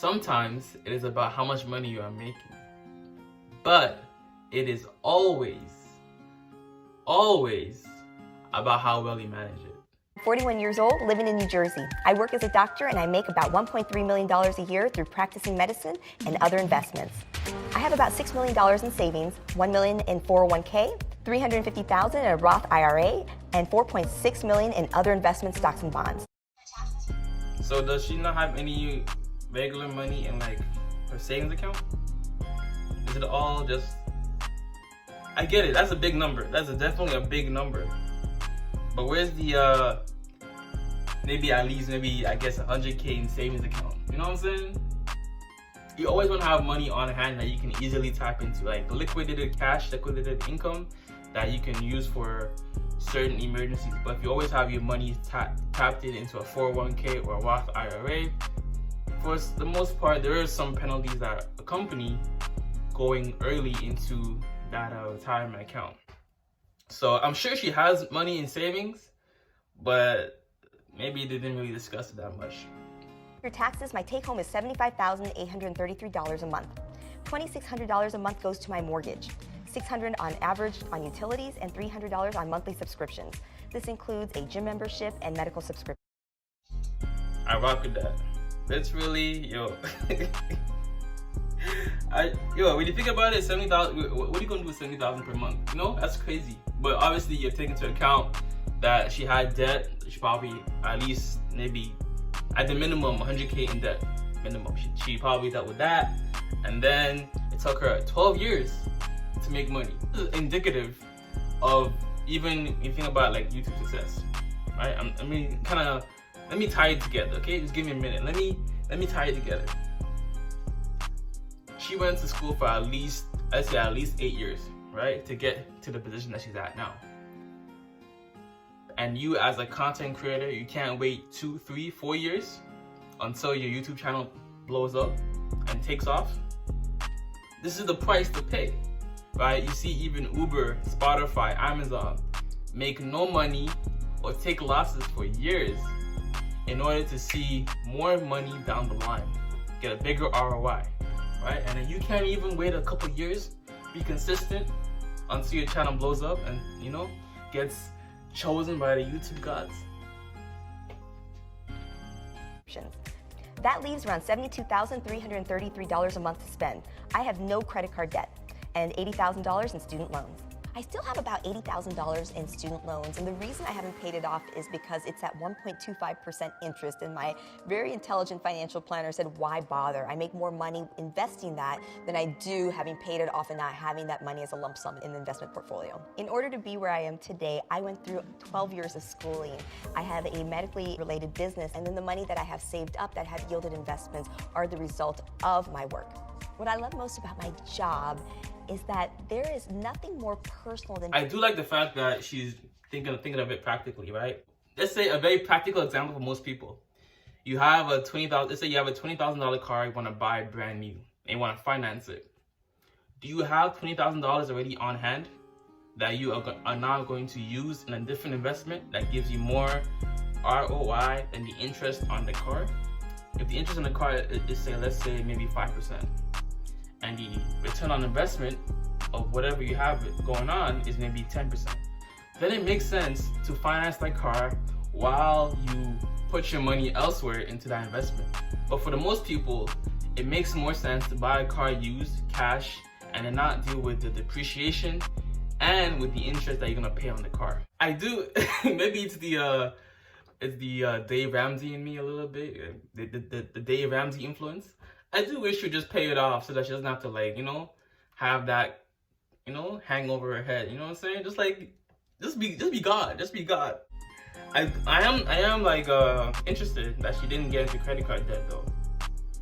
Sometimes it is about how much money you are making, but it is always about how well you manage it. 41 years old, living in New Jersey. I work as a doctor and I make about $1.3 million a year through practicing medicine and other investments. I have about $6 million in savings, $1 million in 401k, $350,000 in a Roth IRA, and $4.6 million in other investment stocks and bonds. So does she not have any regular money in like her savings account? Is it all just... I get it, that's a big number. That's definitely a big number. But where's the maybe at least I guess 100k in savings account? You know what I'm saying? You always want to have money on hand that you can easily tap into, like liquidated cash, liquidated income that you can use for certain emergencies. But if you always have your money tapped into a 401k or a Roth IRA, for the most part, there are some penalties that accompany going early into that retirement account. So I'm sure she has money in savings, but maybe they didn't really discuss it that much. For taxes, my take home is $75,833 a month. $2,600 a month goes to my mortgage, $600 on average on utilities, and $300 on monthly subscriptions. This includes a gym membership and medical subscription. I rock with that. That's really, when you think about it, 70,000. What are you gonna do with 70,000 per month? You know, that's crazy. But obviously, you're taking into account that she had debt. She probably at least maybe at the minimum 100k in debt. Minimum. She probably dealt with that, and then it took her 12 years to make money. This is indicative of even if you think about like YouTube success, right? I mean, kind of. Let me tie it together, okay? Just give me a minute. Let me tie it together. She went to school for at least 8 years, right? To get to the position that she's at now. And you as a content creator, you can't wait 2, 3, 4 years until your YouTube channel blows up and takes off. This is the price to pay, right? You see even Uber, Spotify, Amazon make no money or take losses for years in order to see more money down the line, get a bigger ROI, right? And then you can't even wait a couple years, be consistent until your channel blows up and, gets chosen by the YouTube gods. That leaves around $72,333 a month to spend. I have no credit card debt and $80,000 in student loans. I still have about $80,000 in student loans, and the reason I haven't paid it off is because it's at 1.25% interest, and my very intelligent financial planner said, why bother? I make more money investing that than I do having paid it off and not having that money as a lump sum in the investment portfolio. In order to be where I am today, I went through 12 years of schooling. I have a medically related business, and then the money that I have saved up that have yielded investments are the result of my work. What I love most about my job is that there is nothing more personal than... I do like the fact that she's thinking of it practically, right? Let's say a very practical example for most people. You have a let's say you have a $20,000 car you want to buy brand new and you want to finance it. Do you have $20,000 already on hand that you are now going to use in a different investment that gives you more ROI than the interest on the car? If the interest on the car is let's say maybe 5%. And the return on investment of whatever you have going on is maybe 10%. Then it makes sense to finance that car while you put your money elsewhere into that investment. But for the most people, it makes more sense to buy a car used, cash, and then not deal with the depreciation and with the interest that you're gonna pay on the car. I do, maybe it's the Dave Ramsey in me a little bit, the Dave Ramsey influence. I do wish she'd just pay it off so that she doesn't have to have that, hang over her head. You know what I'm saying? Just be God. Just be God. I am interested that she didn't get into credit card debt though,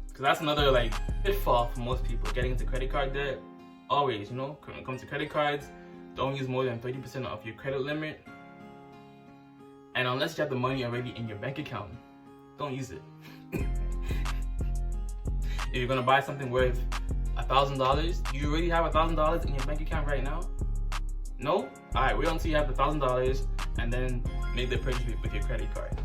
because that's another pitfall for most people, getting into credit card debt. Always, when it comes to credit cards, don't use more than 30% of your credit limit, and unless you have the money already in your bank account, don't use it. If you're gonna buy something worth $1,000, do you already have $1,000 in your bank account right now? No? Alright, wait until you have the $1,000 and then make the purchase with your credit card.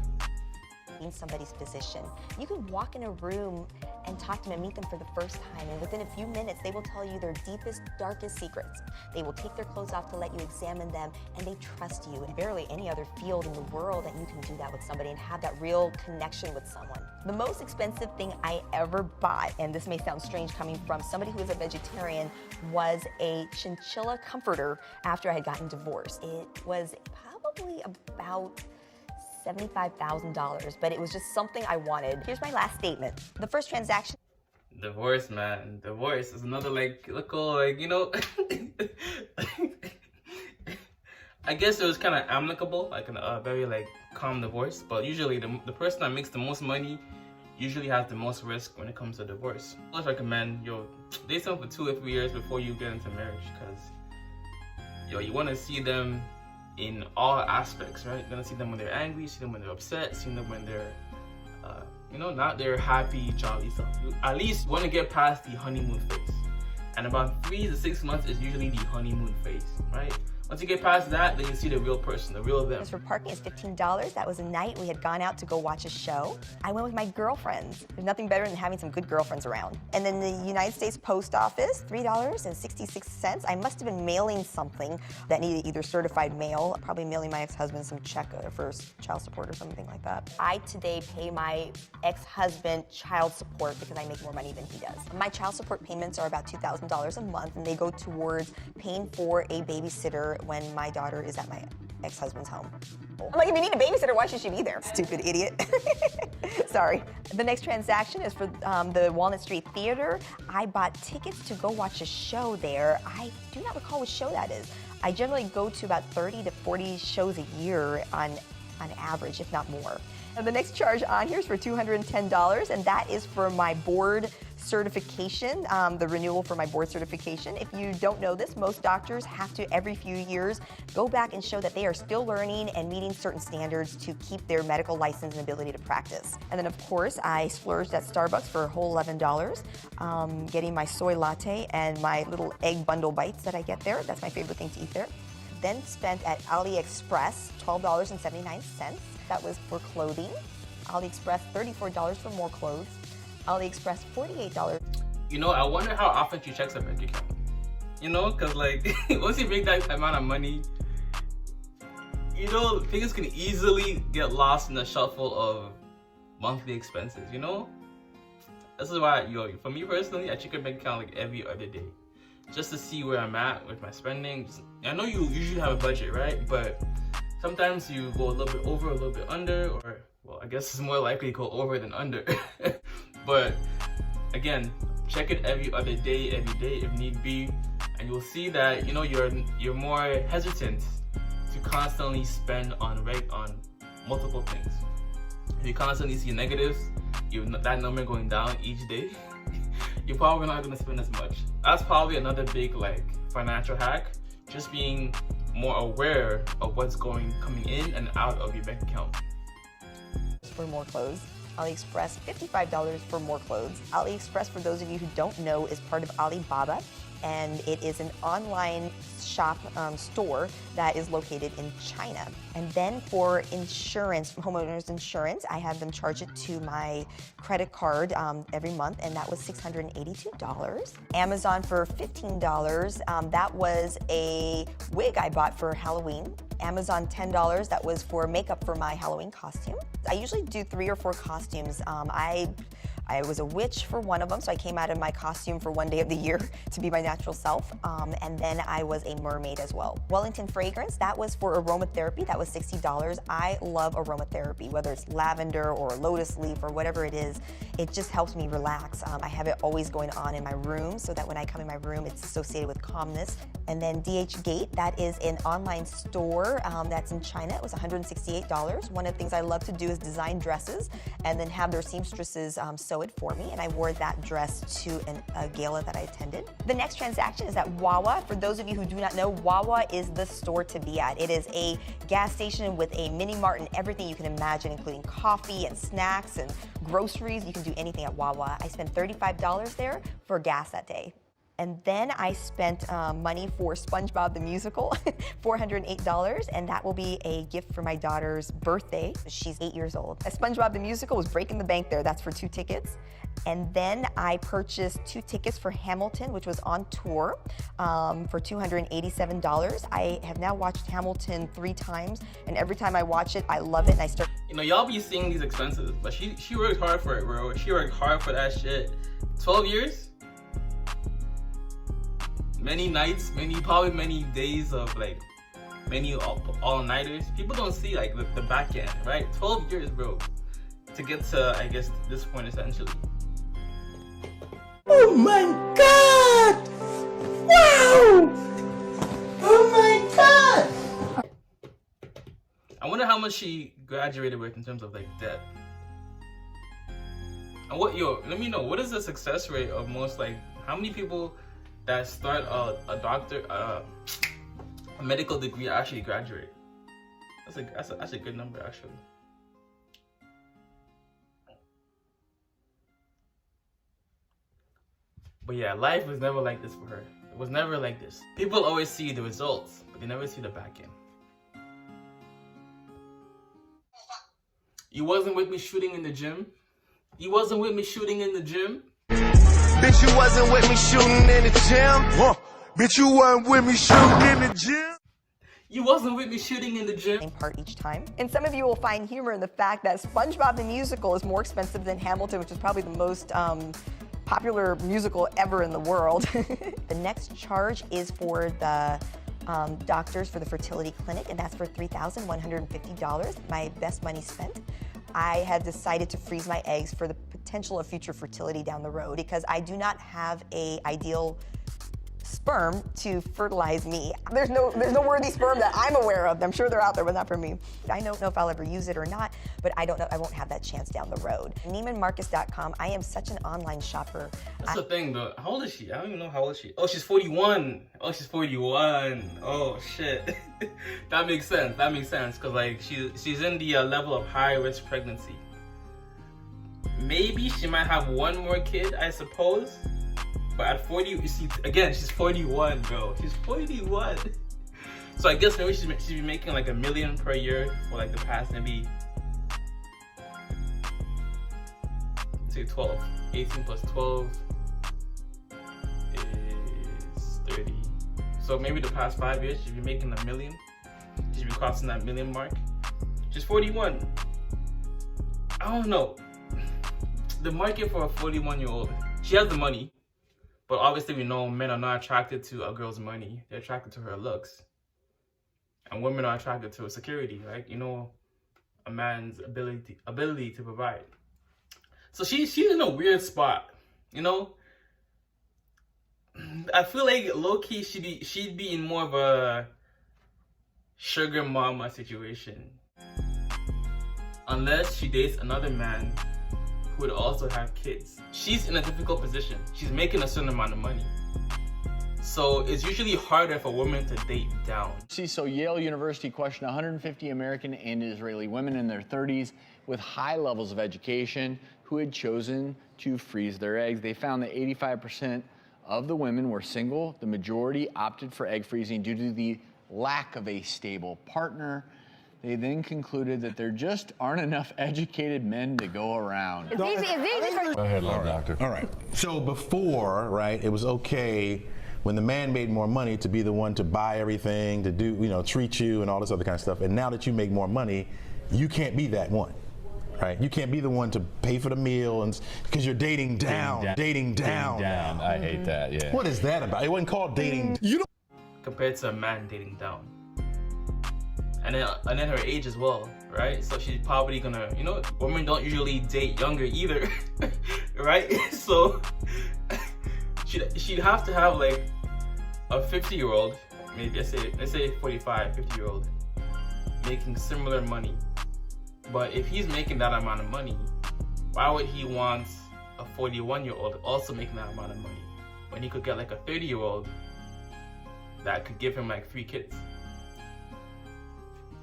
being somebody's physician. You can walk in a room and talk to them and meet them for the first time, and within a few minutes, they will tell you their deepest, darkest secrets. They will take their clothes off to let you examine them, and they trust you. And barely any other field in the world that you can do that with somebody and have that real connection with someone. The most expensive thing I ever bought, and this may sound strange coming from somebody who is a vegetarian, was a chinchilla comforter after I had gotten divorced. It was probably about $75,000, but it was just something I wanted. Here's my last statement. The first transaction. Divorce, man. Divorce is another you know. I guess it was kind of amicable, like a very calm divorce. But usually the person that makes the most money usually has the most risk when it comes to divorce. I always recommend date someone for 2 or 3 years before you get into marriage, because you want to see them in all aspects, right? You're gonna see them when they're angry, see them when they're upset, see them when they're, not their happy, jolly self. You at least want to get past the honeymoon phase. And about 3 to 6 months is usually the honeymoon phase, right? Once you get past that, then you see the real person, the real them. For parking is $15. That was a night we had gone out to go watch a show. I went with my girlfriends. There's nothing better than having some good girlfriends around. And then the United States Post Office, $3.66. I must have been mailing something that needed either certified mail, probably mailing my ex-husband some check for child support or something like that. I today pay my ex-husband child support because I make more money than he does. My child support payments are about $2,000 a month, and they go towards paying for a babysitter when my daughter is at my ex-husband's home. I'm like, if you need a babysitter, why should she be there? Stupid idiot. Sorry. The next transaction is for the Walnut Street Theater. I bought tickets to go watch a show there. I do not recall what show that is. I generally go to about 30 to 40 shows a year on average, if not more. And the next charge on here is for $210, and that is for my board certification, the renewal for my board certification. If you don't know this, most doctors have to, every few years, go back and show that they are still learning and meeting certain standards to keep their medical license and ability to practice. And then, of course, I splurged at Starbucks for a whole $11, getting my soy latte and my little egg bundle bites that I get there. That's my favorite thing to eat there. Then spent at AliExpress $12.79. That was for clothing. AliExpress $34 for more clothes. AliExpress $48. I wonder how often she checks her bank account. Because once you bring that amount of money, things can easily get lost in the shuffle of monthly expenses. This is why, for me personally, I check my bank account every other day, just to see where I'm at with my spending. I know you usually have a budget, right? But sometimes you go a little bit over, a little bit under, or, well, I guess it's more likely to go over than under. But again, check it every other day, every day if need be, and you'll see that you're more hesitant to constantly spend on multiple things. If you constantly see negatives, that number going down each day, you're probably not going to spend as much. That's probably another big financial hack, just being more aware of what's coming in and out of your bank account. For more clothes. AliExpress, $55 for more clothes. AliExpress, for those of you who don't know, is part of Alibaba, and it is an online shop store that is located in China. And then for insurance, homeowners insurance, I have them charge it to my credit card every month, and that was $682. Amazon for $15. That was a wig I bought for Halloween. Amazon $10, that was for makeup for my Halloween costume. I usually do 3 or 4 costumes. I was a witch for one of them, so I came out in my costume for one day of the year to be my natural self. And then I was a mermaid as well. Wellington fragrance, that was for aromatherapy. That was $60. I love aromatherapy, whether it's lavender or lotus leaf or whatever it is. It just helps me relax. I have it always going on in my room so that when I come in my room, it's associated with calmness. And then DH Gate, that is an online store that's in China. It was $168. One of the things I love to do is design dresses and then have their seamstresses sew it for me, and I wore that dress to a gala that I attended. The next transaction is at Wawa. For those of you who do not know, Wawa is the store to be at. It is a gas station with a mini mart and everything you can imagine, including coffee and snacks and groceries. You can do anything at Wawa. I spent $35 there for gas that day. And then I spent money for SpongeBob the Musical, $408, and that will be a gift for my daughter's birthday. She's 8 years old. SpongeBob the Musical was breaking the bank there. That's for 2 tickets. And then I purchased 2 tickets for Hamilton, which was on tour, for $287. I have now watched Hamilton 3 times, and every time I watch it, I love it, and I start. You know, y'all be seeing these expenses, but she worked hard for it, bro. She worked hard for that shit. 12 years? Many nights, probably many days of like, many all-nighters. People don't see like the back end, right? 12 years, bro, to get to, I guess, this point essentially. Oh my God! Wow! Oh my God! I wonder how much she graduated with in terms of like debt. And let me know, what is the success rate of most, like, how many people that start a medical degree actually graduate? That's a good number, actually. But yeah, life was never like this for her. It was never like this. People always see the results, but they never see the back end. You wasn't with me shooting in the gym? You wasn't with me shooting in the gym? Bitch, you wasn't with me shooting in the gym. Bitch, you weren't with me shooting in the gym. You wasn't with me shooting in the gym. Part each time. And some of you will find humor in the fact that SpongeBob the Musical is more expensive than Hamilton, which is probably the most popular musical ever in the world. The next charge is for the doctors for the fertility clinic, and that's for $3,150, my best money spent. I had decided to freeze my eggs for the potential of future fertility down the road because I do not have an ideal sperm to fertilize me. There's no worthy sperm that I'm aware of. I'm sure they're out there, but not for me. I don't know if I'll ever use it or not, but I don't know. I won't have that chance down the road. NeimanMarcus.com. I am such an online shopper. That's the thing, though. How old is she? I don't even know how old she is. Oh, she's 41. Oh, she's 41. Oh, shit. That makes sense. That makes sense, because like she's in the level of high risk pregnancy. Maybe she might have one more kid, I suppose. But at 40, you see, again, she's 41, bro. She's 41. So I guess maybe she's be making like $1 million per year for like the past maybe, say 12. 18 plus 12 is 30. So maybe the past 5 years she's been making $1 million. She's been crossing that $1 million mark. She's 41. I don't know. The market for a 41-year-old, she has the money. But obviously we know men are not attracted to a girl's money. They're attracted to her looks. And women are attracted to security, right? You know, a man's ability to provide. So she's in a weird spot, you know? I feel like low-key she'd be in more of a sugar mama situation. Unless she dates another man who would also have kids. She's in a difficult position. She's making a certain amount of money. So it's usually harder for women to date down. See, so Yale University questioned 150 American and Israeli women in their 30s with high levels of education who had chosen to freeze their eggs. They found that 85% of the women were single. The majority opted for egg freezing due to the lack of a stable partner. They then concluded that there just aren't enough educated men to go around. It's easy. Go ahead, doctor. All right. So before, right, it was okay when the man made more money to be the one to buy everything, to do, you know, treat you and all this other kind of stuff. And now that you make more money, you can't be that one, right? You can't be the one to pay for the meal and because you're dating down. I hate that. Yeah. What is that about? It wasn't called dating. You don't. Compared to a man dating down. And then her age as well, right? So she's probably gonna, you know, women don't usually date younger either, right? So she'd have to have like a 50-year-old, maybe let's say 45, 50-year-old, making similar money. But if he's making that amount of money, why would he want a 41-year-old also making that amount of money when he could get like a 30-year-old that could give him like 3 kids?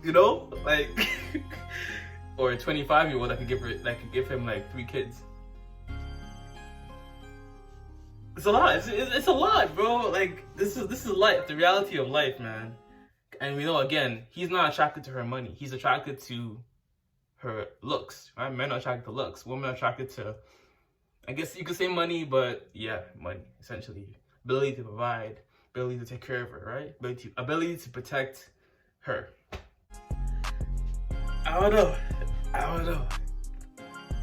You know, like, or a 25-year-old that could give him like 3 kids. It's a lot. It's a lot, bro. Like this is life, the reality of life, man. And we know again, he's not attracted to her money. He's attracted to her looks, right? Men are attracted to looks. Women are attracted to, I guess you could say money, but yeah, money essentially. Ability to provide, ability to take care of her, right? Ability to protect her. I don't know.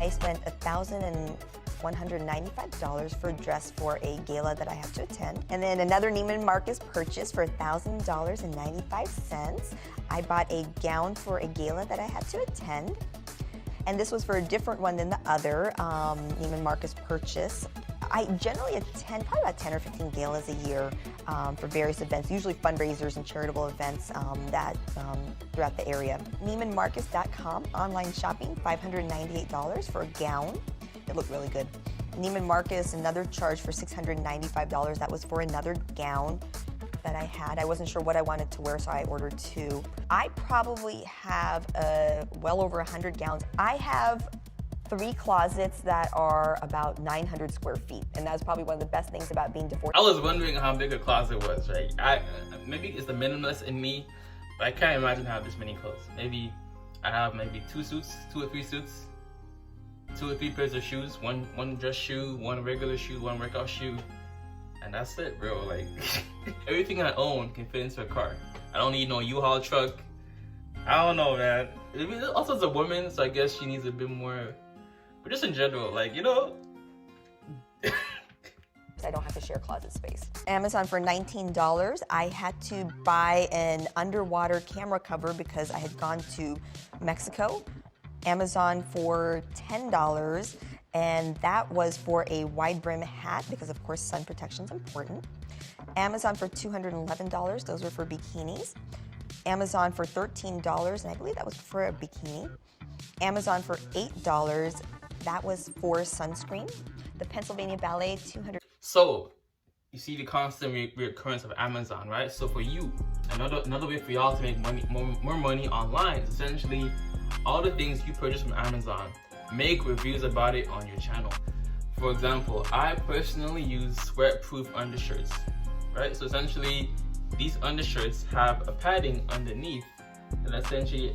I spent $1,195 for a dress for a gala that I have to attend. And then another Neiman Marcus purchase for $1,000.95. I bought a gown for a gala that I had to attend. And this was for a different one than the other Neiman Marcus purchase. I generally attend probably about 10 or 15 galas a year for various events, usually fundraisers and charitable events throughout the area. NeimanMarcus.com, online shopping, $598 for a gown. It looked really good. Neiman Marcus, another charge for $695. That was for another gown that I had. I wasn't sure what I wanted to wear, so I ordered two. I probably have well over 100 gowns. I have 3 closets that are about 900 square feet, and that's probably one of the best things about being divorced. I was wondering how big a closet was, right? Maybe it's the minimalist in me, but I can't imagine having this many clothes. Maybe I have maybe 2 suits, 2 or 3 suits, 2 or 3 pairs of shoes, one dress shoe, one regular shoe, one workout shoe, and that's it, bro. Like everything I own can fit into a car. I don't need no U-Haul truck. I don't know, man. I mean, also as a woman, so I guess she needs a bit more. But just in general, like, you know. I don't have to share closet space. Amazon for $19. I had to buy an underwater camera cover because I had gone to Mexico. Amazon for $10, and that was for a wide brim hat because of course sun protection is important. Amazon for $211, those were for bikinis. Amazon for $13, and I believe that was for a bikini. Amazon for $8, that was for sunscreen. The Pennsylvania Ballet, $200. So, you see the constant reoccurrence of Amazon, right? So for you, another way for y'all to make money, more money online is essentially all the things you purchase from Amazon, make reviews about it on your channel. For example, I personally use sweat-proof undershirts, right? So essentially, these undershirts have a padding underneath that essentially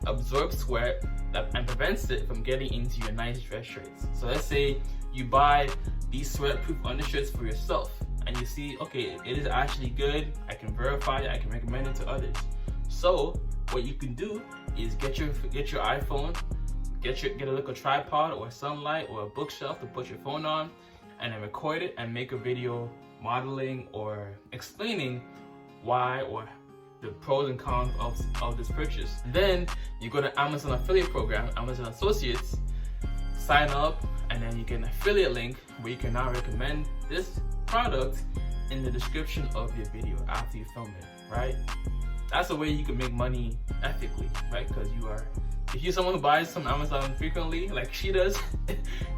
absorbs sweat and prevents it from getting into your nice dress shirts. So let's say you buy these sweat-proof undershirts for yourself and you see, okay, it is actually good, I can verify it, I can recommend it to others. So what you can do is get your iPhone, get a little tripod or sunlight or a bookshelf to put your phone on, and then record it and make a video modeling or explaining why or the pros and cons of this purchase. Then you go to Amazon affiliate program, Amazon Associates, sign up, and then you get an affiliate link where you can now recommend this product in the description of your video after you film it, right? That's a way you can make money ethically, right? Because if you're someone who buys from Amazon frequently, like she does,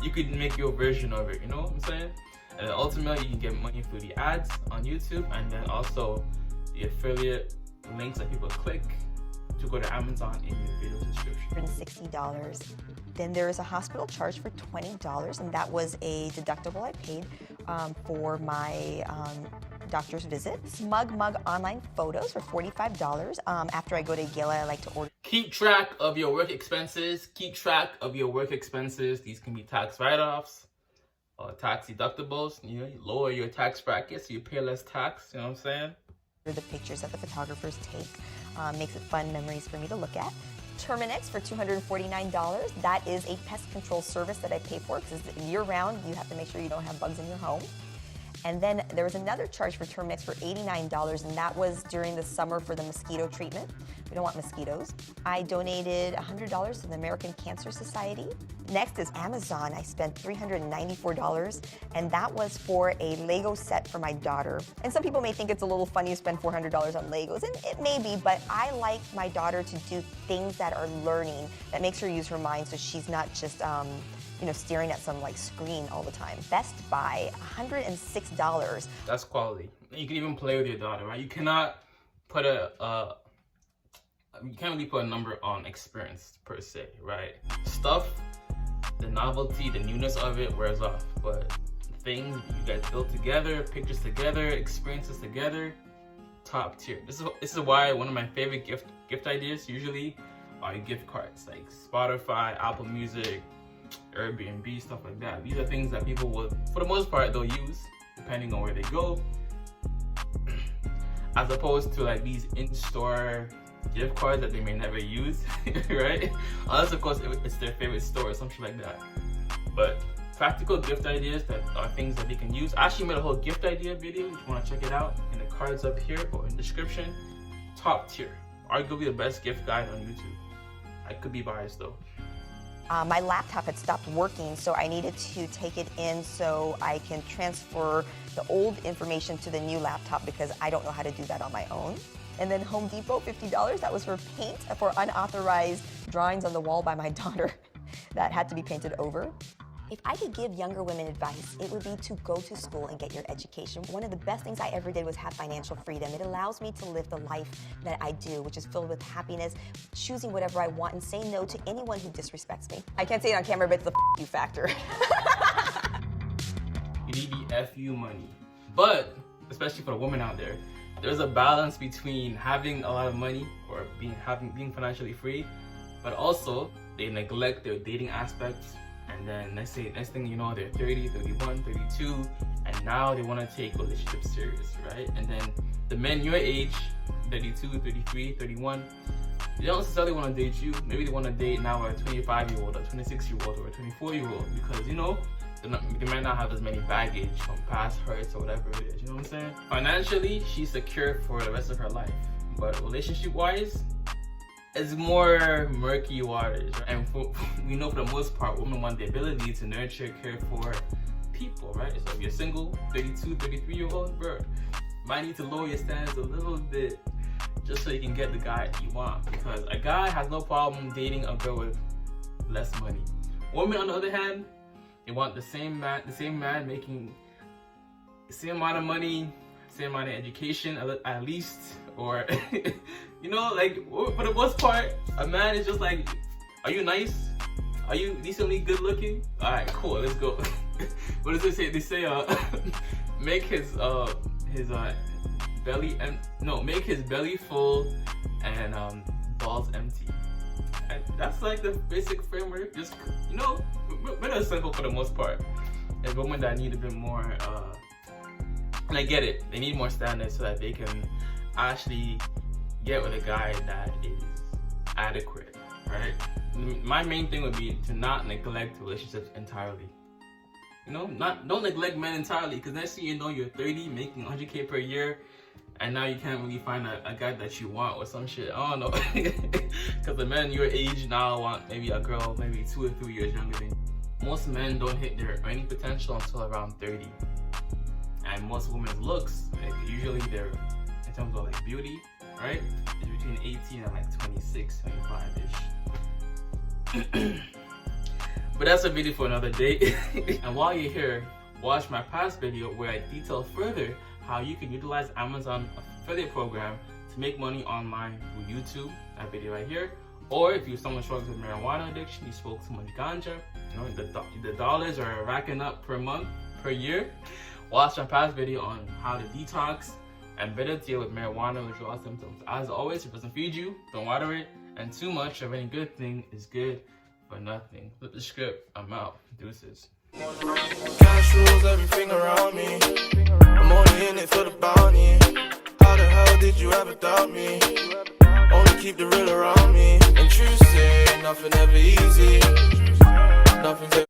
you could make your version of it, you know what I'm saying? And then ultimately you can get money through the ads on YouTube, and then also the affiliate links that people click to go to Amazon in your video description. $60. Then there is a hospital charge for $20, and that was a deductible I paid for my doctor's visit. Smug Mug online photos for $45. After I go to a gala, I like to order. Keep track of your work expenses. Keep track of your work expenses. These can be tax write-offs or tax deductibles. You know, you lower your tax bracket so you pay less tax. You know what I'm saying? The pictures that the photographers take makes it fun memories for me to look at. Terminix for $249. That is a pest control service that I pay for because year-round you have to make sure you don't have bugs in your home. And then there was another charge for Terminix for $89, and that was during the summer for the mosquito treatment. We don't want mosquitoes. I donated $100 to the American Cancer Society. Next is Amazon. I spent $394, and that was for a Lego set for my daughter. And some people may think it's a little funny to spend $400 on Legos, and it may be, but I like my daughter to do things that are learning, that makes her use her mind so she's not just staring at some screen all the time. Best Buy, $106. That's quality. You can even play with your daughter, right? You cannot put you can't really put a number on experience per se, right? Stuff, the novelty, the newness of it wears off, but things you guys built together, pictures together, experiences together. Top tier. This is why one of my favorite gift ideas usually are gift cards, like Spotify, Apple Music, Airbnb, stuff like that. These are things that people will, for the most part, they'll use depending on where they go, as opposed to like these in-store gift cards that they may never use, right? Unless of course it's their favorite store or something like that. But practical gift ideas that are things that they can use. I actually made a whole gift idea video. If you want to check it out, in the cards up here or in the description. Top tier. Arguably the best gift guide on YouTube. I could be biased though. My laptop had stopped working, so I needed to take it in so I can transfer the old information to the new laptop because I don't know how to do that on my own. And then Home Depot, $50, that was for paint, for unauthorized drawings on the wall by my daughter that had to be painted over. If I could give younger women advice, it would be to go to school and get your education. One of the best things I ever did was have financial freedom. It allows me to live the life that I do, which is filled with happiness, choosing whatever I want, and saying no to anyone who disrespects me. I can't say it on camera, but it's the you factor. You need the FU money. But, especially for the women out there, there's a balance between having a lot of money or being financially free, but also they neglect their dating aspects. And then next thing you know, they're 30, 31, 32, and now they want to take relationships serious, right? And then the men your age, 32, 33, 31, they don't necessarily want to date you. Maybe they want to date now a 25-year-old, a 26-year-old, or a 24-year-old because, you know, they might not have as many baggage from past hurts or whatever it is, you know what I'm saying? Financially, she's secure for the rest of her life, but relationship-wise, it's more murky waters, right? And we know for the most part, women want the ability to nurture, care for people, right? So if you're single, 32, 33-year-old, bro, might need to lower your standards a little bit just so you can get the guy you want. Because a guy has no problem dating a girl with less money. Women, on the other hand, they want the same man making the same amount of money, same amount of education at least, or you know, like for the most part, a man is just like, are you nice? Are you decently good looking? All right, cool, let's go. What does they say? They say make his belly full and balls empty. And that's like the basic framework. Just, you know, but it's simple for the most part. There's women that need a bit more and I get it, they need more standards so that they can actually get with a guy that is adequate, right? My main thing would be to not neglect relationships entirely. You know, don't neglect men entirely, because next thing you know, you're 30 making 100K per year and now you can't really find a guy that you want or some shit. I don't know. Because the men your age now want maybe a girl maybe 2 or 3 years younger than you. Most men don't hit their earning potential until around 30. And most women's looks, like usually they're, in terms of like beauty, right, is between 18 and like 26, 25-ish. But that's a video for another day. And while you're here, watch my past video where I detail further how you can utilize Amazon affiliate program to make money online through YouTube, that video right here. Or if you're someone struggling with marijuana addiction, you smoke too much ganja, you know, the dollars are racking up per month, per year. Watch my past video on how to detox and better deal with marijuana withdrawal symptoms. As always, if it doesn't feed you, don't water it, and too much of any good thing is good for nothing. Flip the script, I'm out. Deuces. Cash rules everything around me. I'm only in it for the bounty. How the hell did you ever doubt me? Only keep the real around me. And true say, nothing ever easy. Nothing's ever